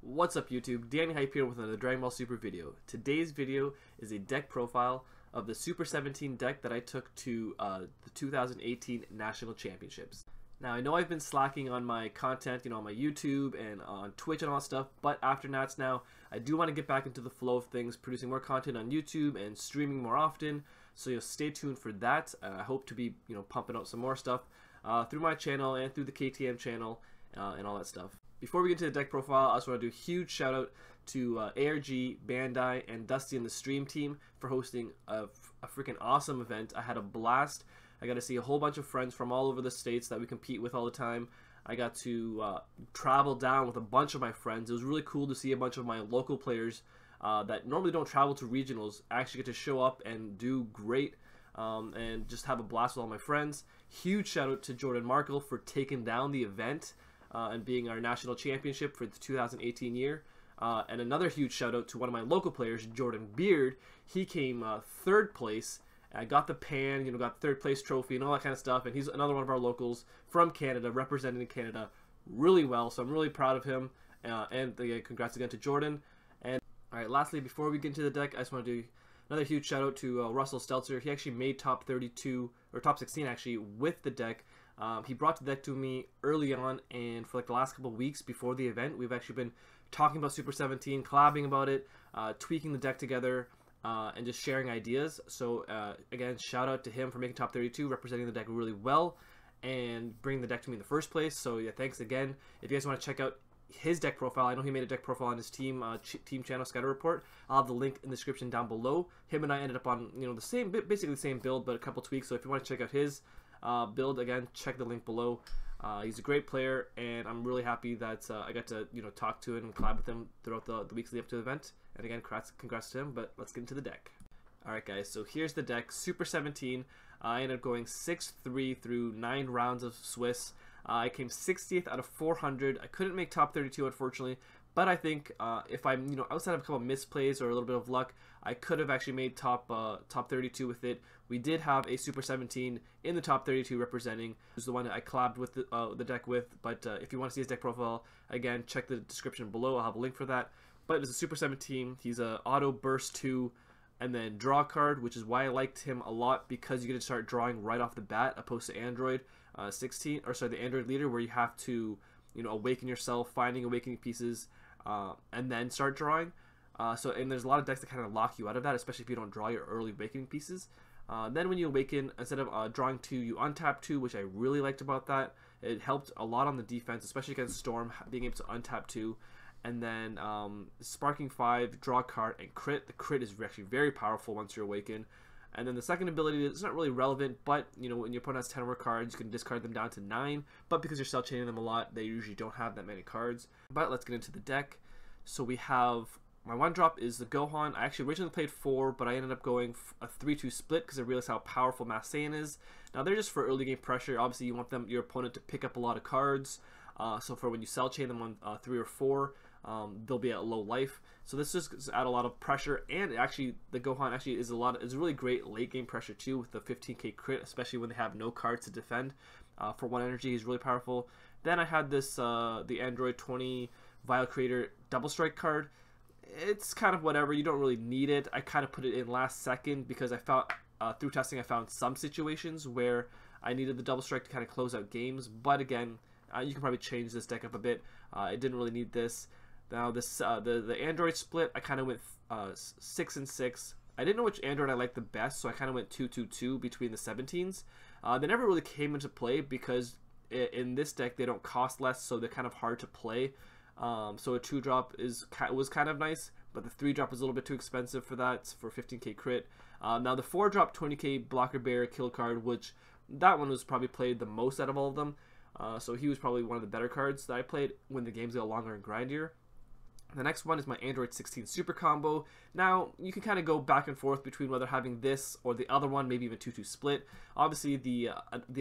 What's up YouTube, Danny Hype here with another Dragon Ball Super video. Today's video is a deck profile of the Super 17 deck that I took to the 2018 National Championships. Now I know I've been slacking on my content, on my YouTube and on Twitch and all that stuff, but after Nats now, I do want to get back into the flow of things, producing more content on YouTube and streaming more often, so you'll stay tuned for that. I hope to be, pumping out some more stuff through my channel and through the KTM channel and all that stuff. Before we get to the deck profile, I just want to do a huge shout out to ARG, Bandai, and Dusty and the stream team for hosting a freaking awesome event. I had a blast. I got to see a whole bunch of friends from all over the states that we compete with all the time. I got to travel down with a bunch of my friends. It was really cool to see a bunch of my local players that normally don't travel to regionals actually get to show up and do great and just have a blast with all my friends. Huge shout out to Jordan Markle for taking down the event and being our national championship for the 2018 year. And another huge shout out to one of my local players, Jordan Beard. He came third place. I got the pan, got third place trophy and all that kind of stuff. And he's another one of our locals from Canada, representing Canada really well. So I'm really proud of him. And again, congrats again to Jordan. And all right, lastly, before we get into the deck, I just want to do another huge shout out to Russell Stelzer. He actually made top 32 or top 16 actually with the deck. He brought the deck to me early on, and for like the last couple of weeks before the event, we've actually been talking about Super 17, collabing about it, tweaking the deck together, and just sharing ideas. So again, shout out to him for making top 32, representing the deck really well, and bringing the deck to me in the first place. So yeah, thanks again. If you guys want to check out his deck profile, I know he made a deck profile on his team channel, Scatter Report. I'll have the link in the description down below. Him and I ended up on the same, basically the same build, but a couple tweaks. So if you want to check out his build, again, check the link below. He's a great player, and I'm really happy that I got to talk to him and collab with him throughout the weeks leading up to the event. And again, congrats to him. But let's get into the deck. All right, guys. So here's the deck. Super 17. I ended up going 6-3 through 9 rounds of Swiss. I came 60th out of 400. I couldn't make top 32, unfortunately. But I think if I'm, outside of a couple misplays or a little bit of luck, I could have actually made top 32 with it. We did have a Super 17 in the top 32 representing, who's the one that I collabed with the deck with. But if you want to see his deck profile, again, check the description below. I'll have a link for that. But it's a Super 17. He's a auto burst 2 and then draw card, which is why I liked him a lot, because you get to start drawing right off the bat, opposed to Android 16, or sorry, the Android leader, where you have to awaken yourself, finding awakening pieces, and then start drawing. And there's a lot of decks that kind of lock you out of that, especially if you don't draw your early awakening pieces. Then when you awaken, instead of drawing 2, you untap 2, which I really liked about that. It helped a lot on the defense, especially against Storm, being able to untap 2. And then Sparking 5, draw a card, and crit. The crit is actually very powerful once you're awakened. And then the second ability is not really relevant, but when your opponent has 10 more cards, you can discard them down to 9. But because you're cell chaining them a lot, they usually don't have that many cards. But let's get into the deck. So we have, my one drop is the Gohan. I actually originally played 4, but I ended up going a 3-2 split because I realized how powerful Mass Saiyan is. Now they're just for early game pressure. Obviously you want your opponent to pick up a lot of cards. So for when you cell chain them on 3 or 4, they'll be at low life. So this just add a lot of pressure, and actually the Gohan actually is a really great late game pressure too, with the 15k crit, especially when they have no cards to defend. For 1 energy, he's really powerful. Then I had this the Android 20 Vial Creator double strike card. It's kind of whatever, you don't really need it. I kind of put it in last second because I found through testing I found some situations where I needed the double strike to kind of close out games, but again, you can probably change this deck up a bit. I didn't really need this. Now this the Android split, I kind of went 6 and 6. I didn't know which Android I liked the best, so I kind of went 2-2-2 between the 17s. They never really came into play because in this deck they don't cost less, so they're kind of hard to play. So a 2-drop was kind of nice, but the 3-drop is a little bit too expensive for that, for 15k crit. Now the 4-drop 20k blocker bear kill card, which that one was probably played the most out of all of them. So he was probably one of the better cards that I played when the games got longer and grindier. The next one is my Android 16 Super Combo. Now, you can kind of go back and forth between whether having this or the other one, maybe even 2-2 split. Obviously, the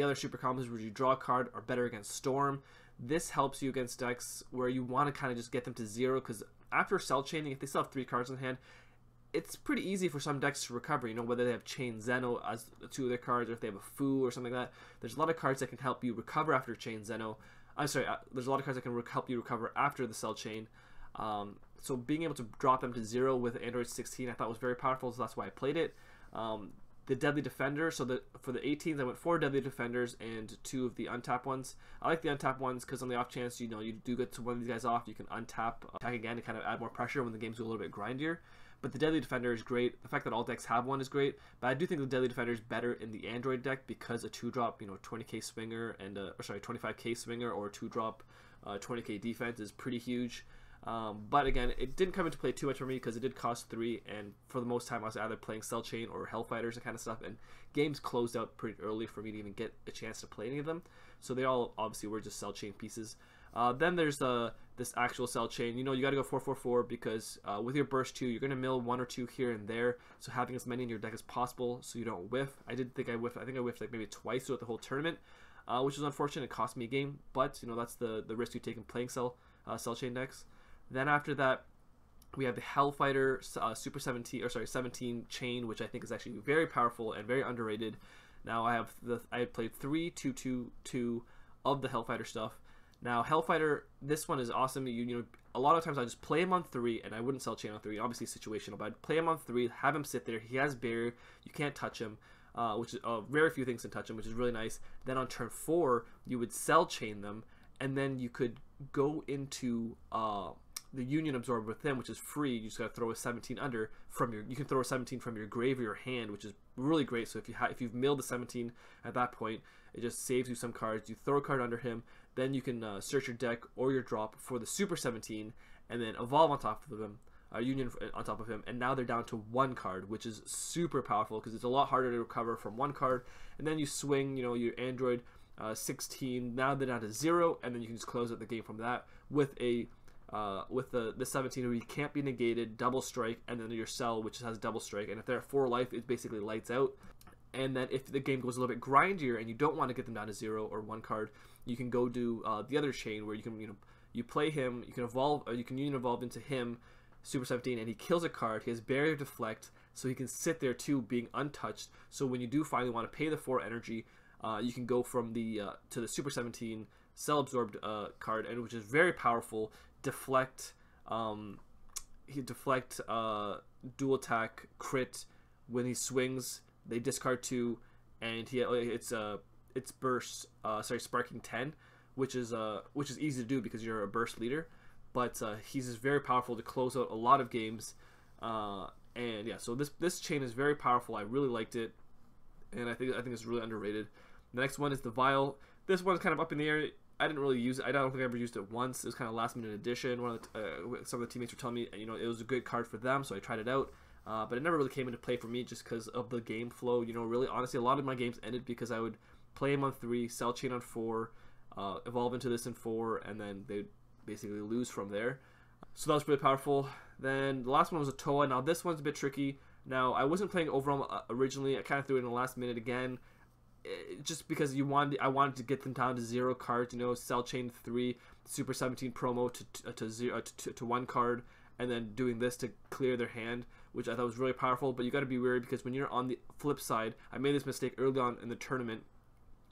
other Super Combos where you draw a card are better against Storm. This helps you against decks where you want to kind of just get them to 0, because after cell chaining, if they still have 3 cards in hand, it's pretty easy for some decks to recover, whether they have Chain Zeno as 2 of their cards, or if they have a Fu or something like that. There's a lot of cards that can help you recover after Chain Zeno. I'm sorry, there's a lot of cards that can help you recover after the cell chain. So being able to drop them to 0 with Android 16 I thought was very powerful, so that's why I played it. The Deadly Defender, so for the 18s I went 4 Deadly Defenders and 2 of the untapped ones. I like the untapped ones because on the off chance you do get to one of these guys off, you can untap, attack again to kind of add more pressure when the games go a little bit grindier. But the Deadly Defender is great. The fact that all decks have one is great. But I do think the Deadly Defender is better in the Android deck because a 2-drop, 20k swinger and 25k swinger or a 2-drop 20k defense is pretty huge. But again, it didn't come into play too much for me because it did cost 3, and for the most time I was either playing Cell Chain or Hellfighters and kind of stuff, and games closed out pretty early for me to even get a chance to play any of them. So they all obviously were just Cell Chain pieces. Then there's this actual Cell Chain. You got to go 4-4-4 because with your burst 2, you're going to mill 1 or 2 here and there. So having as many in your deck as possible so you don't whiff. I didn't think I whiffed. I think I whiffed like maybe twice throughout the whole tournament, which was unfortunate. It cost me a game, but that's the risk you take in playing Cell Chain decks. Then after that, we have the Hellfighter Super 17 chain, which I think is actually very powerful and very underrated. Now I had played 3 2 of the Hellfighter stuff. Now Hellfighter, this one is awesome. A lot of times I just play him on 3 and I wouldn't Cell Chain on 3. Obviously situational, but I'd play him on 3, have him sit there. He has barrier, you can't touch him, which is very few things can touch him, which is really nice. Then on turn 4, you would Cell Chain them, and then you could go into the Union Absorb with him, which is free. You just gotta throw a 17 under from you can throw a 17 from your grave or your hand, which is really great. So if you've milled the 17 at that point, it just saves you some cards. You throw a card under him, then you can search your deck or your drop for the Super 17, and then evolve on top of him, Union on top of him, and now they're down to 1 card, which is super powerful because it's a lot harder to recover from 1 card. And then you swing, your Android 16. Now they're down to 0, and then you can just close out the game from that with the 17 where you can't be negated, double strike, and then your Cell, which has double strike, and if they're at 4 life, it basically lights out. And then if the game goes a little bit grindier and you don't want to get them down to 0 or 1 card, you can go do the other chain where you can you play him, you can evolve, you can Union Evolve into him, Super 17, and he kills a card. He has Barrier Deflect, so he can sit there too, being untouched. So when you do finally want to pay the 4 energy, you can go from the to the Super 17 Cell Absorbed card, and which is very powerful. Deflect, dual attack, crit. When he swings, they discard 2, and it's burst. Sparking 10, which is easy to do because you're a burst leader. But he's just very powerful to close out a lot of games. And yeah, so this chain is very powerful. I really liked it, and I think it's really underrated. The next one is the Vial. This one's kind of up in the air. I didn't really use it. I don't think I ever used it once. It was kind of last minute addition. Some of the teammates were telling me, it was a good card for them, so I tried it out. But it never really came into play for me just because of the game flow. Really, honestly, a lot of my games ended because I would play him on 3, Cell Chain on 4, evolve into this in 4, and then they'd basically lose from there. So that was really powerful. Then the last one was a Toa. Now this one's a bit tricky. Now I wasn't playing Overwhelm originally. I kind of threw it in the last minute again, just because I wanted to get them down to 0 cards. Cell Chain 3, Super 17 promo to 1 card, and then doing this to clear their hand, which I thought was really powerful. But you got to be wary because when you're on the flip side, I made this mistake early on in the tournament.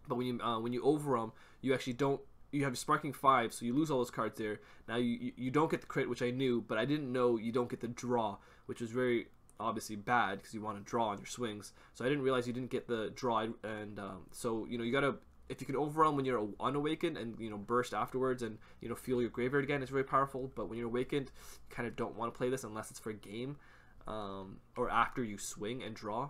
But when you Overwhelm, you actually don't. You have Sparking 5, so you lose all those cards there. Now you don't get the crit, which I knew, but I didn't know you don't get the draw, which was very obviously bad because you want to draw on your swings. So I didn't realize you didn't get the draw, and so you gotta, if you can Overwhelm when you're unawakened and burst afterwards and feel your graveyard again, it's very powerful. But when you're awakened, you kind of don't want to play this unless it's for a game, or after you swing and draw.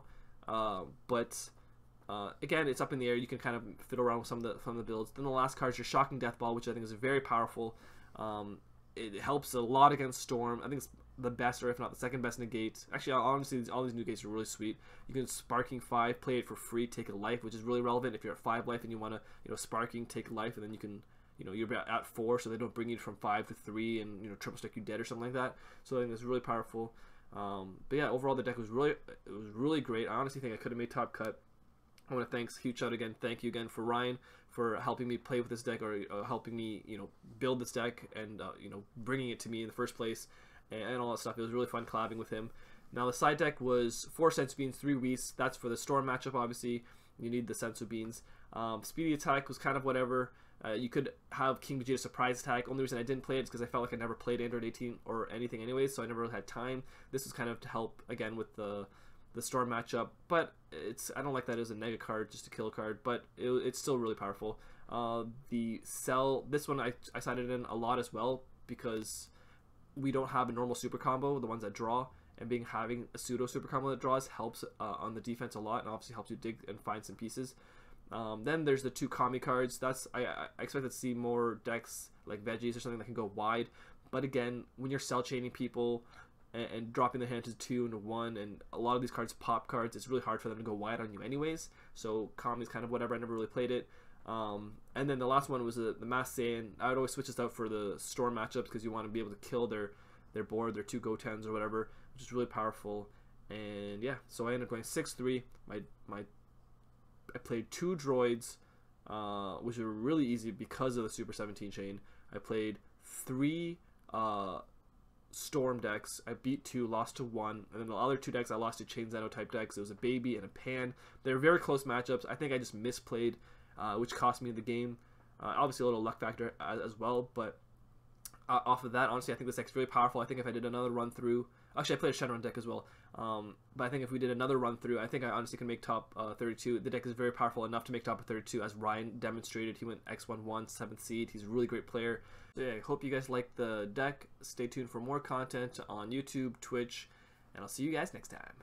Again, it's up in the air. You can kind of fiddle around with some of the builds. Then the last card is your Shocking Death Ball, which I think is very powerful. It helps a lot against Storm. I think it's the best, or if not the second best negate. Actually, honestly, all these negates are really sweet. You can Sparking 5, play it for free, take a life, which is really relevant if you're at 5 life and you want to, Sparking, take a life, and then you can, you're at 4, so they don't bring you from 5 to 3 and triple stick you dead or something like that. So I think it's really powerful. But yeah, overall the deck was really great. I honestly think I could have made top cut. I want to thank you again for Ryan for helping me play with this deck, or helping me build this deck, and bringing it to me in the first place, and all that stuff. It was really fun collabing with him. Now the side deck was 4 Sensu Beans, 3 Whis. That's for the Storm matchup. Obviously you need the Sensu Beans. Speedy Attack was kind of whatever, You could have King Vegeta surprise attack. Only reason I didn't play it is because I felt like I never played Android 18 or anything anyways, so I never really had time. This was kind of to help again with the Storm matchup, but I don't like that as a nega card, just a kill card, but it's still really powerful. The Cell, this one I sided in a lot as well because we don't have a normal super combo, the ones that draw, and having a pseudo super combo that draws helps on the defense a lot, and obviously helps you dig and find some pieces. Then there's the 2 Kami cards. I expect to see more decks like Veggies or something that can go wide, but again, when you're cell chaining people and dropping the hand to 2 into 1, and a lot of these cards pop cards, it's really hard for them to go wide on you anyways, so Kami's kind of whatever. I never really played it. And then the last one was the Mass Saiyan. I would always switch this out for the Storm matchups because you want to be able to kill their board, their 2 Gotens or whatever, which is really powerful. And yeah, so I ended up going 6-3. I played 2 droids, which were really easy because of the Super 17 chain. I played 3 Storm decks. I beat 2, lost to 1, and then the other 2 decks I lost to Chain Zeno type decks. It was a Baby and a Pan. They were very close matchups. I think I just misplayed, which cost me the game. Obviously a little luck factor as well, but off of that, honestly, I think this deck's really powerful. I think if I did another run through, actually I played a Shenron deck as well, but I think if we did another run through, I think I honestly can make top 32. The deck is very powerful enough to make top 32, as Ryan demonstrated. He went X11, 7th seed. He's a really great player. So yeah, I hope you guys like the deck. Stay tuned for more content on YouTube, Twitch, and I'll see you guys next time.